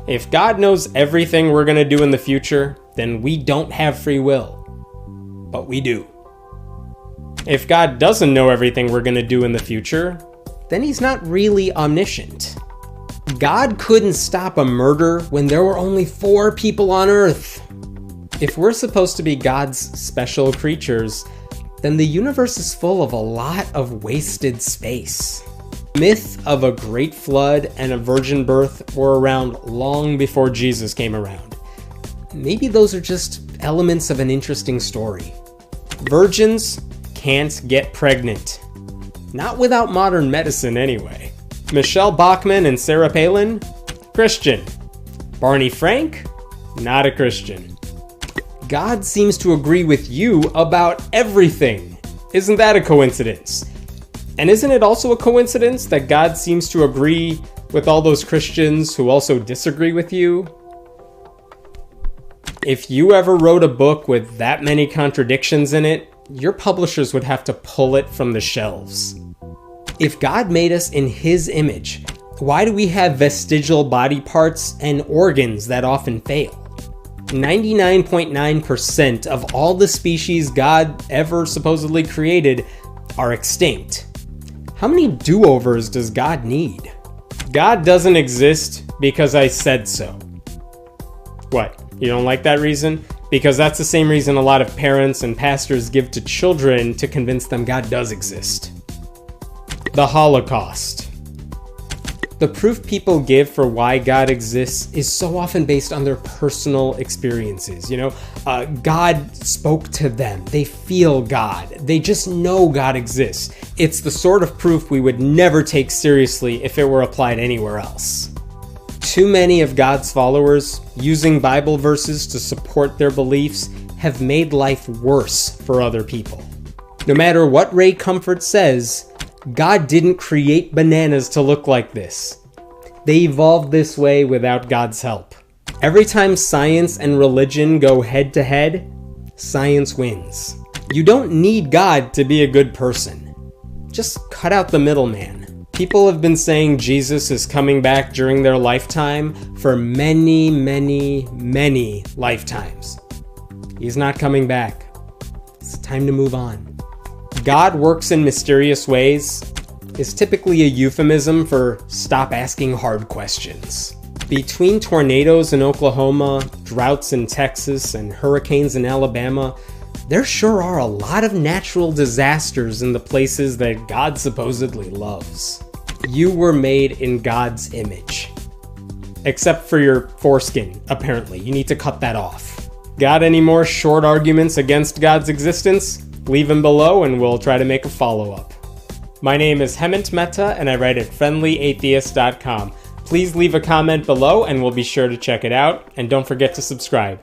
If God knows everything we're going to do in the future, then we don't have free will. But we do. If God doesn't know everything we're going to do in the future, then he's not really omniscient. God couldn't stop a murder when there were only 4 people on Earth. If we're supposed to be God's special creatures, then the universe is full of a lot of wasted space. The myth of a great flood and a virgin birth were around long before Jesus came around. Maybe those are just elements of an interesting story. Virgins can't get pregnant. Not without modern medicine anyway. Michelle Bachmann and Sarah Palin? Christian. Barney Frank? Not a Christian. God seems to agree with you about everything. Isn't that a coincidence? And isn't it also a coincidence that God seems to agree with all those Christians who also disagree with you? If you ever wrote a book with that many contradictions in it, your publishers would have to pull it from the shelves. If God made us in his image, why do we have vestigial body parts and organs that often fail? 99.9% of all the species God ever supposedly created are extinct. How many do-overs does God need? God doesn't exist because I said so. What, you don't like that reason? Because that's the same reason a lot of parents and pastors give to children to convince them God does exist. The Holocaust. The proof people give for why God exists is so often based on their personal experiences. God spoke to them. They feel God. They just know God exists. It's the sort of proof we would never take seriously if it were applied anywhere else. Too many of God's followers, using Bible verses to support their beliefs, have made life worse for other people. No matter what Ray Comfort says, God didn't create bananas to look like this. They evolved this way without God's help. Every time science and religion go head to head, science wins. You don't need God to be a good person. Just cut out the middleman. People have been saying Jesus is coming back during their lifetime for many, many, many lifetimes. He's not coming back. It's time to move on. God works in mysterious ways is typically a euphemism for stop asking hard questions. Between tornadoes in Oklahoma, droughts in Texas, and hurricanes in Alabama, there sure are a lot of natural disasters in the places that God supposedly loves. You were made in God's image. Except for your foreskin, apparently. You need to cut that off. Got any more short arguments against God's existence? Leave them below and we'll try to make a follow-up. My name is Hemant Mehta and I write at friendlyatheist.com. Please leave a comment below and we'll be sure to check it out. And don't forget to subscribe.